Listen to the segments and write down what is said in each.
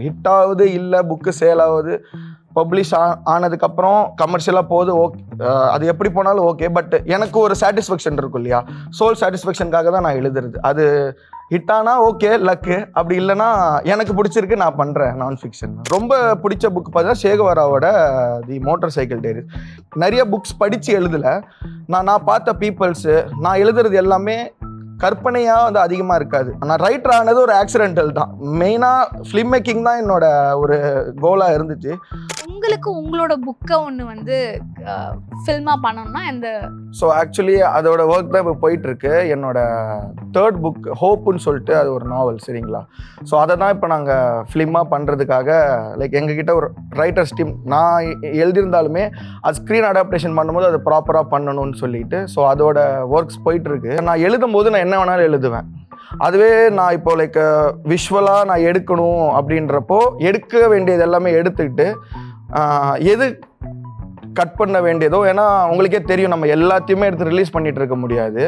Hit ஆகுது இல்லை book sale ஆகுது பப்ளிஷ் ஆனதுக்கப்புறம் கமர்ஷியலாக போகுது ஓகே, அது எப்படி போனாலும் ஓகே. பட் எனக்கு ஒரு சாட்டிஸ்ஃபேக்ஷன் இருக்கும் இல்லையா, சோல் சாட்டிஸ்ஃபேக்ஷனுக்காக தான் நான் எழுதுறது. அது ஹிட் ஆனால் ஓகே லக்கு, அப்படி இல்லைன்னா எனக்கு பிடிச்சிருக்கு நான் பண்ணுறேன். நான் ஃபிக்ஷன் ரொம்ப பிடிச்ச புக் பார்த்தா சேகுவாராவோட தி மோட்டார் சைக்கிள் டைரி. நிறைய புக்ஸ் படித்து எழுதலை, நான் பார்த்த பீப்புள்ஸு, நான் எழுதுறது எல்லாமே கற்பனையாக வந்து அதிகமாக இருக்காது. நான் ரைட்டர் ஆனது ஒரு ஆக்சிடென்டல் தான். மெயினாக ஃபிலிம் மேக்கிங் தான் என்னோட ஒரு கோலாக இருந்துச்சு. உங்களுக்கு உங்களோட புக்கை ஒன்று வந்து ஃபில்மாக பண்ணணும்னா இந்த ஸோ ஆக்சுவலி அதோட ஒர்க் தான் இப்போ போயிட்டுருக்கு. என்னோட தேர்ட் புக் ஹோப்புன்னு சொல்லிட்டு அது ஒரு நாவல், சரிங்களா. ஸோ அதை தான் இப்போ நாங்கள் ஃபிலிமாக பண்ணுறதுக்காக லைக் எங்ககிட்ட ஒரு ரைட்டர்ஸ் டீம், நான் எழுதியிருந்தாலுமே அது ஸ்க்ரீன் அடாப்டேஷன் பண்ணும்போது அது ப்ராப்பராக பண்ணணும்னு சொல்லிட்டு ஸோ அதோட ஒர்க்ஸ் போயிட்டுருக்கு. நான் எழுதும் போது நான் என்ன வேணாலும் எழுதுவேன். அதுவே நான் இப்போ லைக் விஷுவலாக நான் எடுக்கணும் அப்படின்றப்போ எடுக்க வேண்டியது எல்லாமே எடுத்துக்கிட்டு எது கட் பண்ண வேண்டியதோ, ஏன்னா உங்களுக்கே தெரியும் நம்ம எல்லாத்தையுமே எடுத்து ரிலீஸ் பண்ணிட்டு இருக்க முடியாது.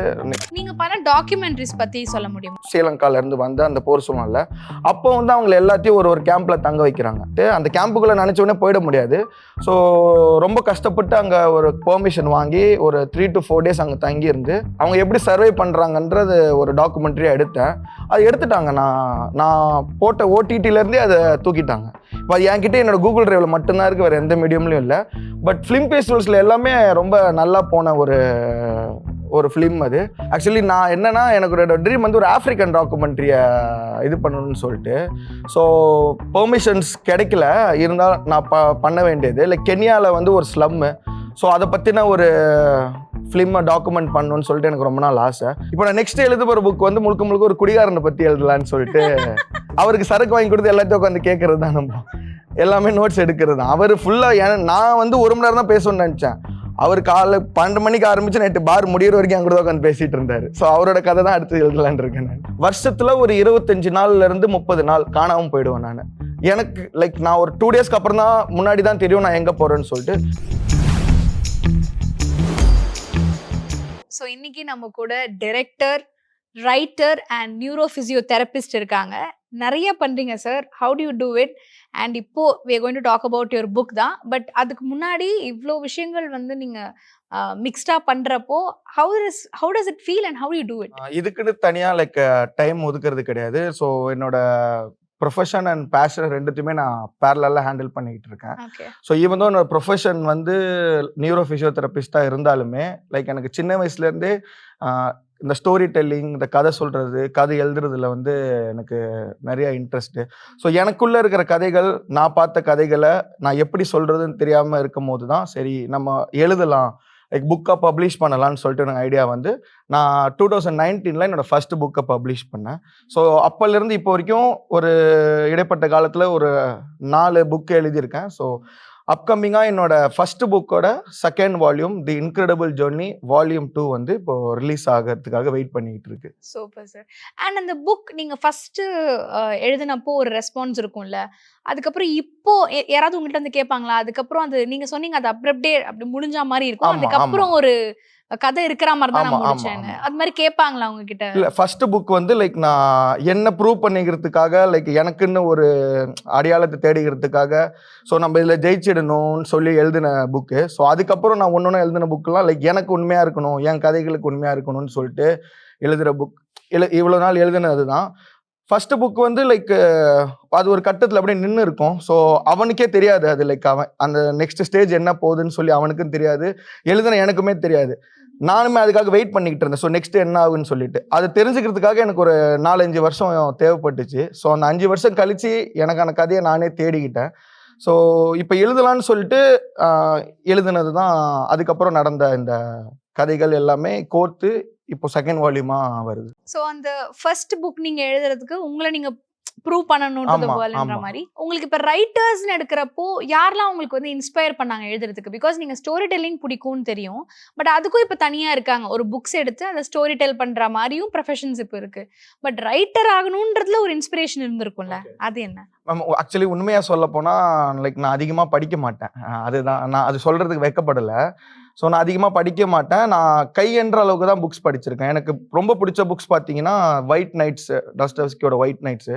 நீங்க பண்ண டாக்குமெண்ட்ரிஸ் பத்தி சொல்ல முடியும்? ஸ்ரீலங்கால இருந்து வந்து அந்த போர் சூழ்நிலை அப்போ வந்து அவங்க எல்லாத்தையும் ஒரு கேம்ப்ல தங்க வைக்கிறாங்க. அந்த கேம்புக்குள்ள நினைச்ச உடனே போயிட முடியாது. ஸோ ரொம்ப கஷ்டப்பட்டு அங்கே ஒரு பெர்மிஷன் வாங்கி ஒரு 3 to 4 days அங்கே தங்கி இருந்து அவங்க எப்படி சர்வை பண்ணுறாங்கன்றது ஒரு டாக்குமெண்ட்ரியாக எடுத்தேன். அது எடுத்துட்டாங்க. நான் போட்ட ஓடிடியிலேருந்தே அதை தூக்கிட்டாங்க. இப்போ அது என்கிட்ட என்னோட கூகுள் டிரைவில் மட்டும்தான் இருக்குது, வேறு எந்த மீடியம்லையும் இல்லை. பட் ஃபிலிம் ஃபெஸ்டிவல்ஸில் எல்லாமே ரொம்ப நல்லா போன ஒரு ஃபிலிம் அது. ஆக்சுவலி நான் என்னன்னா எனக்கு ட்ரீம் வந்து ஒரு ஆஃப்ரிக்கன் டாக்குமெண்ட்ரியை இது பண்ணணும்னு சொல்லிட்டு. ஸோ பெர்மிஷன்ஸ் கிடைக்கல, இருந்தால் நான் பண்ண வேண்டியது லைக் கென்யாவில் வந்து ஒரு ஸ்லம்மு. ஸோ அதை பற்றின ஒரு ஃபிலிமை டாக்குமெண்ட் பண்ணணும்னு சொல்லிட்டு எனக்கு ரொம்ப நாள் ஆசை. இப்போ நான் நெக்ஸ்ட் எழுத போகிற புக் வந்து முழுக்க ஒரு குடிகாரனை பற்றி எழுதலான்னு சொல்லிட்டு அவருக்கு சரக்கு வாங்கி கொடுத்து எல்லாத்தையும் உட்காந்து கேட்கறது தான், நம்ம எல்லாமே நோட்ஸ் எடுக்கிறது தான். அவர் ஃபுல்லாக நான் வந்து 1 மணி நேரம் தான் பேசணும்னு நினச்சேன். அவர் காலை 12 மணிக்கு ஆரம்பிச்சு நைட்டு பார் முடிகிற வரைக்கும் அங்கே உட்காந்து பேசிகிட்டு இருந்தார். ஸோ அவரோட கதை தான் அடுத்து எழுதலான் இருக்கேன். நான் வருஷத்தில் ஒரு 25 நாள்லேருந்து 30 நாள் காணாமல் போயிடுவேன். நான் எனக்கு லைக் நான் ஒரு 2 days அப்புறம் தான் முன்னாடி தான் தெரியும் நான் எங்கே போகிறேன்னு சொல்லிட்டு. ஸோ இன்னைக்கு நம்ம கூட director, writer and neuro physiotherapist இருக்காங்க. நிறைய பண்ணுறீங்க sir. How to you do it? And இப்போ we are going to talk about your book தான். பட் அதுக்கு முன்னாடி இவ்வளோ விஷயங்கள் வந்து நீங்கள் மிக்ஸ்டாக பண்ணுறப்போ how does it feel and how do you do it? இதுக்குன்னு தனியாக லைக் டைம் ஒதுக்கிறது கிடையாது. ஸோ என்னோட ப்ரொஃபஷன் அண்ட் பேஷன் ரெண்டுத்தையுமே நான் பேரலாக ஹேண்டில் பண்ணிக்கிட்டு இருக்கேன். ஸோ ஈவன் தான் என்னோட ப்ரொஃபஷன் வந்து நியூரோ ஃபிசியோதெரபிஸ்டாக இருந்தாலுமே லைக் எனக்கு சின்ன வயசுலேருந்தே இந்த ஸ்டோரி டெல்லிங், இந்த கதை சொல்கிறது, கதை எழுதுறதுல வந்து எனக்கு நிறைய இன்ட்ரெஸ்ட்டு. ஸோ எனக்குள்ளே இருக்கிற கதைகள், நான் பார்த்த கதைகளை நான் எப்படி சொல்கிறதுன்னு தெரியாமல் இருக்கும் போது தான் சரி நம்ம எழுதலாம், லைக் புக்கை பப்ளிஷ் பண்ணலான்னு சொல்லிட்டு எனக்கு ஐடியா வந்து நான் 2019 என்னோட ஃபர்ஸ்ட் புக்கை பப்ளிஷ் பண்ணேன். ஸோ அப்போலேருந்து இப்போ வரைக்கும் ஒரு இடைப்பட்ட காலத்தில் ஒரு 4 புக்கு எழுதியிருக்கேன். ஸோ அப்கமிங்காக என்னோட ஃபர்ஸ்ட் புக்கோட 2nd வால்யூம் தி இன்க்ரெடிபிள் ஜர்னி வால்யூம் 2 வந்து இப்போ ரிலீஸ் ஆகிறதுக்காக வெயிட் பண்ணிட்டு இருக்கு. Super sir. அண்ட் அந்த புக் நீங்கள் ஃபஸ்ட்டு எழுதினப்போ ஒரு ரெஸ்பான்ஸ் இருக்கும்ல, அதுக்கப்புறம் இப்போ யாராவது உங்கள்கிட்ட வந்து கேட்பாங்களா? அதுக்கப்புறம் அது நீங்கள் சொன்னீங்க அது அப்படி முடிஞ்ச மாதிரி இருக்கும், அதுக்கப்புறம் ஒரு கதை இருக்கிற மாதிரி தான் நான் முடிச்சேன்னு, அது மாதிரி கேட்பாங்களா உங்ககிட்ட? இல்லை, ஃபர்ஸ்ட் புக் வந்து லைக் நான் என்ன ப்ரூவ் பண்ணிக்கிறதுக்காக லைக் எனக்குன்னு ஒரு அடையாளத்தை தேடிக்கிறதுக்காக ஸோ நம்ம இதில் ஜெயிச்சிடணும்னு சொல்லி எழுதின புக்கு. ஸோ அதுக்கப்புறம் நான் ஒன்று எழுதின புக்கெலாம் லைக் எனக்கு உண்மையாக இருக்கணும், என் கதைகளுக்கு உண்மையாக இருக்கணும்னு சொல்லிட்டு எழுதுகிற புக். இவ்வளோ நாள் எழுதினது தான். ஃபர்ஸ்ட் புக் வந்து லைக் அது ஒரு கட்டத்தில் அப்படியே நின்று இருக்கும். ஸோ அவனுக்கே தெரியாது அது லைக் அவன் அந்த நெக்ஸ்ட் ஸ்டேஜ் என்ன போகுதுன்னு சொல்லி அவனுக்கும் தெரியாது, எழுதின எனக்குமே தெரியாது. நானுமே அதுக்காக வெயிட் பண்ணிக்கிட்டு இருந்தேன். ஸோ நெக்ஸ்ட் என்ன ஆகுன்னு சொல்லிட்டு அது தெரிஞ்சுக்கிறதுக்காக எனக்கு ஒரு 4-5 வருஷம் தேவைப்பட்டுச்சு. ஸோ அந்த 5 வருஷம் கழிச்சு எனக்கான கதையை நானே தேடிக்கிட்டேன். ஸோ இப்போ எழுதலான்னு சொல்லிட்டு எழுதுனது தான். அதுக்கப்புறம் நடந்த இந்த கதைகள் எல்லாமே கோர்த்து இப்போ 2nd வால்யூமா வருது. ஸோ அந்த ஃபர்ஸ்ட் புக் நீங்க எழுதுறதுக்கு உங்களை நீங்க ப்ரூவ் பண்ணணும்ன்றது போலன்ற மாதிரி உங்களுக்கு இப்போ ரைட்டர்ஸ்னு எடுக்கிறப்போ யாரெல்லாம் உங்களுக்கு வந்து இன்ஸ்பயர் பண்ணாங்க எழுதுறதுக்கு? பிகாஸ் நீங்கள் ஸ்டோரி டெல்லிங் பிடிக்கும்னு தெரியும், பட் அதுக்கும் இப்போ தனியாக இருக்காங்க, ஒரு புக்ஸ் எடுத்து அதை ஸ்டோரி டெல் பண்ணுற மாதிரியும் ப்ரொஃபஷன்ஸ் இப்போ இருக்குது. பட் ரைட்டர் ஆகணுன்றதுல ஒரு இன்ஸ்பிரேஷன் இருந்திருக்கும்ல, அது என்ன? ஆக்சுவலி உண்மையாக சொல்ல போனால் லைக் நான் அதிகமாக படிக்க மாட்டேன். அதுதான் நான் அது சொல்கிறதுக்கு வைக்கப்படலை. ஸோ நான் அதிகமாக படிக்க மாட்டேன். நான் கை என்ற அளவுக்கு தான் புக்ஸ் படிச்சிருக்கேன். எனக்கு ரொம்ப பிடிச்ச புக்ஸ் பார்த்தீங்கன்னா ஒயிட் நைட்ஸ், டாஸ்டாவ்ஸ்கியோட ஒயிட் நைட்ஸு.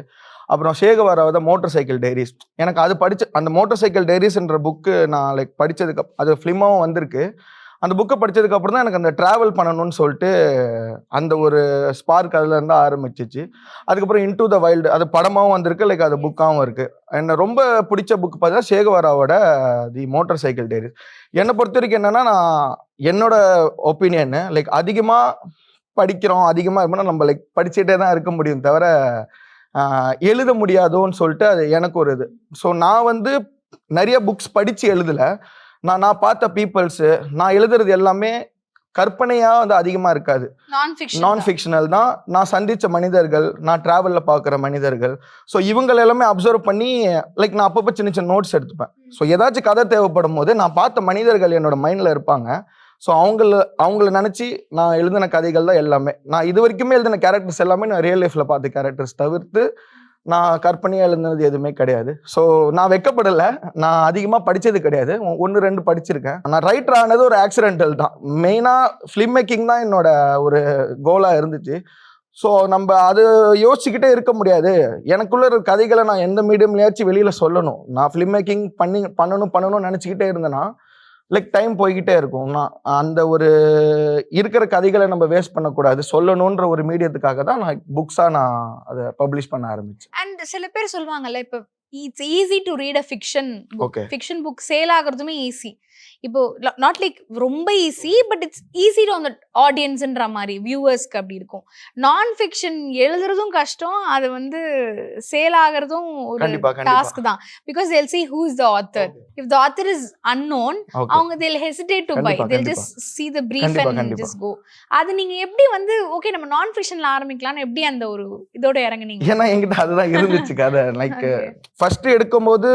அப்புறம் சேகவாராவத மோட்டார் சைக்கிள் டைரிஸ். எனக்கு அது அந்த மோட்டார் சைக்கிள் டைரிஸ்ன்ற புக்கு நான் லைக் படிச்சதுக்கு அது ஃபிலிமாவும் வந்திருக்கு. அந்த புக்கை படிச்சதுக்கு அப்புறம் தான் எனக்கு அந்த டிராவல் பண்ணணும்னு சொல்லிட்டு அந்த ஒரு ஸ்பார்க் அதுல இருந்து ஆரம்பிச்சிச்சு. அதுக்கப்புறம் இன்டு த வைல்டு அது படமாவும் வந்திருக்கு, லைக் அது புக்காவும் இருக்கு. என்ன ரொம்ப பிடிச்ச புக் பார்த்தா சேகவாராவோட தி மோட்டார் சைக்கிள் டைரிஸ். என்னை பொறுத்த வரைக்கும் என்னன்னா, நான் என்னோட ஒப்பீனியன் லைக் அதிகமா படிக்கிறோம், அதிகமா இருக்கணும், நம்ம லைக் படிச்சுட்டே தான் இருக்க முடியும் தவிர எழுத முடியாதோன்னு சொல்லிட்டு அது எனக்கு ஒரு இது. ஸோ நான் வந்து நிறைய புக்ஸ் படிச்சு எழுதல. நான் பார்த்த பீப்புள்ஸ் நான் எழுதுறது எல்லாமே கற்பனையா வந்து அதிகமா இருக்காது, நான் ஃபிக்ஷனல் தான். நான் சந்திச்ச மனிதர்கள், நான் டிராவல்ல பார்க்குற மனிதர்கள், ஸோ இவங்க எல்லாமே அப்சர்வ் பண்ணி லைக் நான் அப்பப்போ சின்ன சின்ன நோட்ஸ் எடுத்துப்பேன். ஸோ ஏதாச்சும் கதை தேவைப்படும் போது நான் பார்த்த மனிதர்கள் என்னோட மைண்ட்ல இருப்பாங்க. ஸோ அவங்கள நினச்சி நான் எழுதின கதைகள் தான் எல்லாமே. நான் இது வரைக்குமே எழுதின கேரக்டர்ஸ் எல்லாமே நான் ரியல் லைஃப்ல பார்த்த கேரக்டர்ஸ் தவிர்த்து நான் கற்பனையாக எழுதுனது எதுவுமே கிடையாது. ஸோ நான் வெக்கப்படலை, நான் அதிகமாக படித்தது கிடையாது, 1-2 படிச்சிருக்கேன். நான் ரைட்டர் ஆனது ஒரு ஆக்சிடென்டல் தான். மெயினாக ஃபிலிம் மேக்கிங் தான் என்னோட ஒரு கோலாக இருந்துச்சு. ஸோ நம்ம அது யோசிச்சுக்கிட்டே இருக்க முடியாது. எனக்குள்ள ஒரு கதைகளை நான் எந்த மீடியம்லையாச்சும் வெளியில் சொல்லணும். நான் ஃபிலிம் மேக்கிங் பண்ணணும்னு நினச்சிக்கிட்டே இருந்தேன்னா லைக் டைம் போய்கிட்டே இருக்கும். நான் அந்த ஒரு இருக்கிற கதைகளை நம்ம வேஸ்ட் பண்ணக்கூடாது, சொல்லணுன்ற ஒரு மீடியத்துக்காக தான் நான் புக்ஸாக நான் அதை பப்ளிஷ் பண்ண ஆரம்பிச்சேன். அண்ட் சில பேர் சொல்லுவாங்கல்ல, இப்போ it's easy to read a fiction book. Fiction book sale ஆகுறதுமே ஈஸி. இப்போ நாட் லைக் ரொம்ப easy, but it's easy to அந்த ஆடியன்ஸ்ன்ற மாதிரி வியூவர்ஸ்க்கு அப்படி இருக்கும். நான் ஃபிக்ஷன் எழுதுறதும் கஷ்டம், அது வந்து சேல் ஆகிறதும் ஒரு டாஸ்க் தான். Because they'll see who is the author. If the author is unknown, அவங்க they'll hesitate to buy. They'll just see the brief and just go. அது நீங்க எப்படி வந்து ஓகே நம்ம நான் ஃபிக்ஷன்ல ஆரம்பிக்கலாம்னு எப்படி அந்த ஒரு இதோட இறங்குனீங்க? ஏன்னா என்கிட்ட அதுதான் இருந்துச்சு கதை. லைக் ஃபர்ஸ்ட் எடுக்கும்போது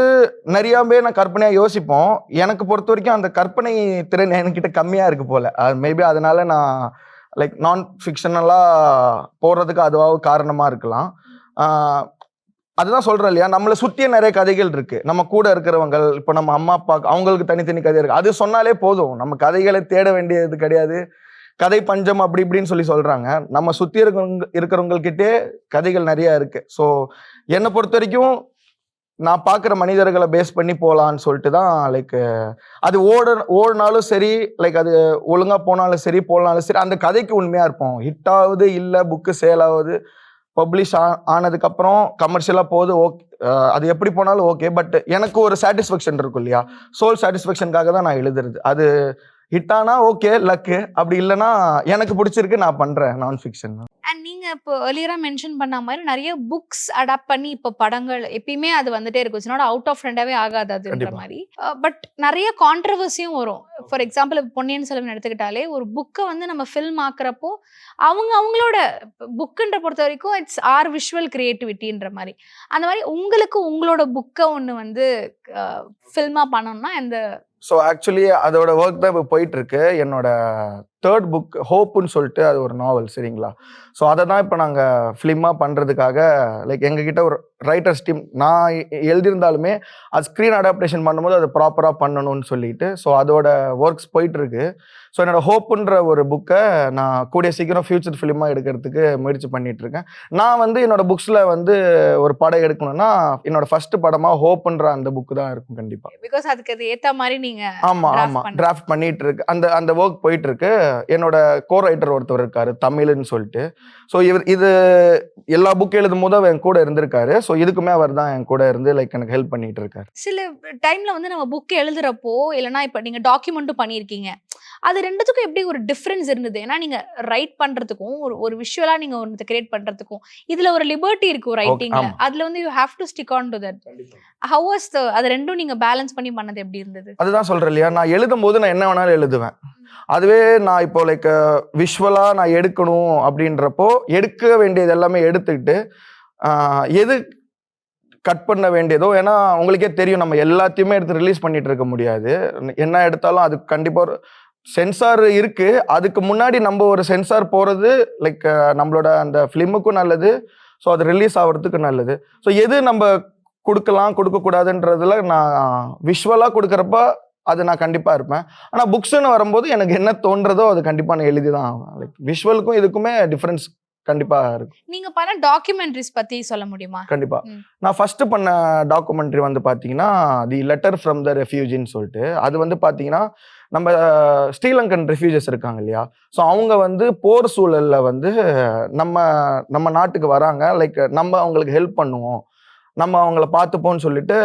நிறையாவே நான் கற்பனையா யோசிப்போம். எனக்கு பொறுத்த வரைக்கும் அந்த கற்பனை திறன் என்கிட்ட கம்மியா இருக்கு போல. மேபி அதனால நான் லைக் நான் ஃபிக்ஷனலாக போகிறதுக்கு அதுவாக காரணமாக இருக்கலாம். அதுதான் சொல்கிறேன் இல்லையா, நம்மளை சுற்றிய நிறைய கதைகள் இருக்குது. நம்ம கூட இருக்கிறவங்க, இப்போ நம்ம அம்மா அப்பா அவங்களுக்கு தனித்தனி கதை இருக்குது. அது சொன்னாலே போதும், நம்ம கதைகளை தேட வேண்டியது கிடையாது. கதை பஞ்சம் அப்படி இப்படின்னு சொல்கிறாங்க. நம்ம சுற்றி இருக்கிறவங்கக்கிட்டே கதைகள் நிறையா இருக்குது. ஸோ என்னை பொறுத்த வரைக்கும் நான் பார்க்குற மனிதர்களை பேஸ் பண்ணி போகலான்னு சொல்லிட்டு தான் லைக் அது ஓடினாலும் சரி, லைக் அது ஒழுங்காக போனாலும் சரி, போனாலும் சரி, அந்த கதைக்கு உண்மையாக இருப்போம். ஹிட் ஆகுது இல்லை, புக்கு சேல் ஆகுது, பப்ளிஷ் ஆனதுக்கப்புறம் கமர்ஷியலாக போகுது, ஓகே, அது எப்படி போனாலும் ஓகே. பட் எனக்கு ஒரு சாட்டிஸ்ஃபேக்ஷன் இருக்கும் இல்லையா, சோல் சாட்டிஸ்ஃபேக்ஷனுக்காக தான் நான் எழுதுறது. அது ஹிட்டானா ஓகே, லக்கு. அப்படி இல்லைன்னா எனக்கு பிடிச்சிருக்கு, நான் பண்ணுறேன் நான் ஃபிக்ஷன். அண்ட் நீங்க இப்போ ஏர்லியரா மென்ஷன் பண்ண மாதிரி நிறைய புக்ஸ் அடாப்ட் பண்ணி இப்போ படங்கள் எப்பயுமே அது வந்துட்டே இருக்கும். இட்ஸ் நாட் அவுட் ஆஃப் ட்ரெண்டாவே ஆகாது அதுன்ற மாதிரி. பட் நிறைய கான்ட்ரவர்சியும் வரும். ஃபார் எக்ஸாம்பிள் பொன்னியின் செல்வன் எடுத்துக்கிட்டாலே ஒரு புக்கை வந்து நம்ம ஃபில்ம் ஆக்குறப்போ அவங்களோட புக்குன்ற பொறுத்த வரைக்கும் இட்ஸ் ஆர் விஷுவல் கிரியேட்டிவிட்டின்ற மாதிரி. அந்த மாதிரி உங்களுக்கு உங்களோட புக்கை ஒன்று வந்து ஃபில்மா பண்ணணும்னா இந்த ஸோ ஆக்சுவலி அதோட ஒர்க் தான் இப்போ போயிட்டு இருக்கு. என்னோட 3rd புக் ஹோப்புன்னு சொல்லிட்டு அது ஒரு நாவல், சரிங்களா. ஸோ அதை தான் இப்போ நாங்கள் ஃபிலிமாக பண்ணுறதுக்காக லைக் எங்ககிட்ட ஒரு ரைட்டர்ஸ் டீம், நான் எழுதியிருந்தாலுமே அது ஸ்க்ரீன் அடாப்டேஷன் பண்ணும்போது அது ப்ராப்பராக பண்ணணும்னு சொல்லிட்டு ஸோ அதோட ஒர்க்ஸ் போயிட்டுருக்கு. ஸோ என்னோட ஹோப்புன்ற ஒரு புக்கை நான் கூடிய சீக்கிரம் ஃபியூச்சர் ஃபிலிமாக எடுக்கிறதுக்கு முயற்சி பண்ணிகிட்ருக்கேன். நான் வந்து என்னோட புக்ஸில் வந்து ஒரு படம் எடுக்கணும்னா என்னோட ஃபர்ஸ்ட் படமாக ஹோப்புன்ற அந்த புக்கு தான் இருக்கும் கண்டிப்பாக. பிகாஸ் அதுக்கு அது ஏற்ற மாதிரி நீங்கள் ஆமாம் டிராஃப்ட் பண்ணிட்டு இருக்கு. அந்த ஒர்க் போயிட்டு இருக்கு. என்னோட கோ ரைட்டர் ஒருத்தர் இருக்காரு தமிழ்னு சொல்லிட்டு. ஸோ இது எல்லா புக் எழுதும் போது அவர் என் கூட இருந்திருக்காரு. ஸோ இதுக்குமே அவர் தான் என் கூட இருந்து லைக் எனக்கு ஹெல்ப் பண்ணிட்டு இருக்காரு. சில டைம்ல வந்து நம்ம புக் எழுதுறப்போ இல்லைன்னா இப்போ நீங்க டாக்குமெண்ட்டும் பண்ணியிருக்கீங்க, அது ரெண்டுத்துக்கும் எப்படி ஒரு டிஃபரன்ஸ் இருந்தது? ஏன்னா நீங்க ரைட் பண்றதுக்கும் ஒரு விஷுவலா நீங்க ஒன்று கிரியேட் பண்றதுக்கும் இதுல ஒரு லிபர்ட்டி இருக்கு ரைட்டிங்ல. அதுல வந்து you have to stick on to that. How was அது ரெண்டும் நீங்க பேலன்ஸ் பண்ணி பண்ணது எப்படி இருந்தது? அதுதான் சொல்றேன் இல்லையா, நான் எழுதும் போது நான் என்ன வேணாலும் எழுதுவேன். அதுவே நான் இப்போ லைக் விஷுவலா நான் எடுக்கணும் அப்படின்றப்போ எடுக்க வேண்டியது எல்லாமே எடுத்துக்கிட்டு எது கட் பண்ண வேண்டியதோ, ஏன்னா உங்களுக்கே தெரியும் நம்ம எல்லாத்தையுமே எடுத்து ரிலீஸ் பண்ணிட்டு இருக்க முடியாது. என்ன எடுத்தாலும் அது கண்டிப்பா ஒரு சென்சார் இருக்கு. அதுக்கு முன்னாடி நம்ம ஒரு சென்சார் போறது லைக் நம்மளோட அந்த ஃபிலிமுக்கும் நல்லது, ஸோ அது ரிலீஸ் ஆகிறதுக்கு நல்லது. ஸோ எது நம்ம கொடுக்கலாம் கொடுக்கக்கூடாதுன்றதுல நான் விஷுவலாக கொடுக்குறப்ப அது நான் கண்டிப்பாக இருப்பேன். ஆனால் புக்ஸ்ன்னு வரும்போது எனக்கு என்ன தோன்றதோ அது கண்டிப்பாக நான் எழுதி தான் ஆவேன். லைக் விஷுவலுக்கும் இதுக்குமே டிஃப்ரென்ஸ் கண்டிப்பா இருக்கும். நீங்க பண்ண டாக்குமெண்ட்ரிஸ் பத்தி சொல்ல முடியுமா? கண்டிப்பா. ம். நான் ஃபர்ஸ்ட் பண்ண டாக்குமெண்ட்ரி வந்து பாத்தீங்கன்னா தி லெட்டர் ஃப்ரம் த ரெஃப்யூஜின்னு சொல்லிட்டு, அது வந்து பாத்தீங்கன்னா நம்ம ஸ்ரீலங்கன் ரெஃப்யூஜஸ் இருக்காங்க இல்லையா, ஸோ அவங்க வந்து போர் சூழல்ல வந்து நம்ம நம்ம நாட்டுக்கு வராங்க, லைக் நம்ம அவங்களுக்கு ஹெல்ப் பண்ணுவோம், நம்ம அவங்கள பார்த்துப்போம்னு சொல்லிட்டு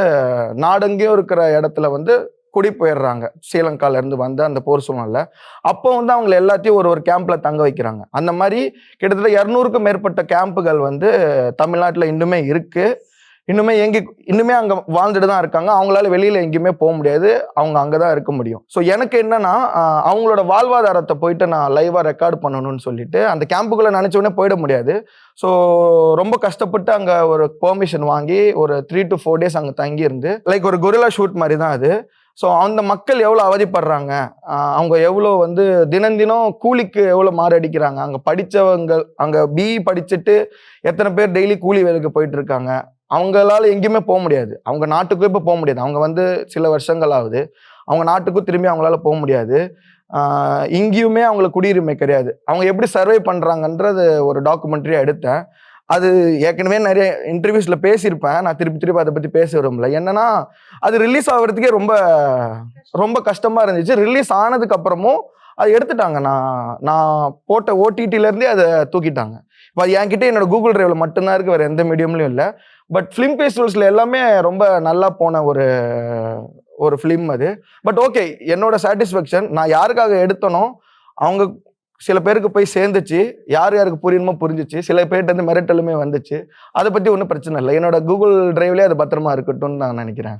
நாடெங்கேயும் இருக்கிற இடத்துல வந்து குடி போயிடுறாங்க, ஸ்ரீலங்கால இருந்து வந்து அந்த போர் சூழ்நிலை. அப்போ வந்து அவங்களை எல்லாத்தையும் ஒரு ஒரு கேம்ப்ல தங்க வைக்கிறாங்க. அந்த மாதிரி கிட்டத்தட்ட 200க்கும் மேற்பட்ட கேம்புகள் வந்து தமிழ்நாட்டில் இன்னுமே இருக்கு. இன்னுமே அங்க வாழ்ந்துட்டு தான் இருக்காங்க. அவங்களால வெளியில எங்கேயுமே போக முடியாது. அவங்க அங்கதான் இருக்க முடியும். ஸோ எனக்கு என்னன்னா அவங்களோட வாழ்வாதாரத்தை போயிட்டு நான் லைவா ரெக்கார்ட் பண்ணணும்னு சொல்லிட்டு அந்த கேம்புக்குள்ள நினைச்ச உடனே போயிட முடியாது. ஸோ ரொம்ப கஷ்டப்பட்டு அங்க ஒரு பெர்மிஷன் வாங்கி ஒரு 3 to 4 days அங்க தங்கி இருந்து லைக் ஒரு கொரில்லா ஷூட் மாதிரி தான் அது. ஸோ அந்த மக்கள் எவ்வளோ அவதிப்படுறாங்க, அவங்க எவ்வளோ வந்து தினம் தினம் கூலிக்கு எவ்வளோ மாரடிக்கிறாங்க, அங்கே படித்தவங்க அங்கே பிஇ படிச்சுட்டு எத்தனை பேர் டெய்லி கூலி வேலைக்கு போயிட்டு இருக்காங்க, அவங்களால எங்கேயுமே போக முடியாது, அவங்க நாட்டுக்கும் இப்போ போக முடியாது, அவங்க வந்து சில வருஷங்கள் ஆகுது, அவங்க நாட்டுக்கும் திரும்பி அவங்களால போக முடியாது, இங்கேயுமே அவங்களுக்கு குடியுரிமை கிடையாது, அவங்க எப்படி சர்வை பண்ணுறாங்கன்றது ஒரு டாக்குமெண்ட்ரியாக எடுத்தேன். அது ஏற்கனவே நிறைய இன்டர்வியூஸ்ல பேசியிருப்பேன், நான் திருப்பி அதை பற்றி பேச விரும்பல. என்னன்னா அது ரிலீஸ் ஆகிறதுக்கே ரொம்ப ரொம்ப கஷ்டமா இருந்துச்சு. ரிலீஸ் ஆனதுக்கு அப்புறமும் அதை எடுத்துட்டாங்க. நான் போட்ட ஓடிடிலேருந்தே அதை தூக்கிட்டாங்க. இப்போ அது என்கிட்ட என்னோட கூகுள் டிரைவ்ல மட்டும்தான் இருக்கு, வேற எந்த மீடியம்லையும் இல்லை. பட் ஃபிலிம் ஃபெஸ்டிவல்ஸ்ல எல்லாமே ரொம்ப நல்லா போன ஒரு ஃபிலிம் அது. பட் ஓகே, என்னோட சாட்டிஸ்ஃபேக்ஷன் நான் யாருக்காக எடுத்தனோ அவங்க சில பேருக்கு போய் சேர்ந்துச்சு, யாருக்கு புரியணுமோ புரிஞ்சிச்சு, சில பேர்கிட்ட வந்து மிரட்டலுமே வந்துச்சு. அதை பத்தி ஒன்றும் பிரச்சனை இல்லை, என்னோட கூகுள் டிரைவ்லேயே அது பத்திரமா இருக்கட்டும்னு நான் நினைக்கிறேன்.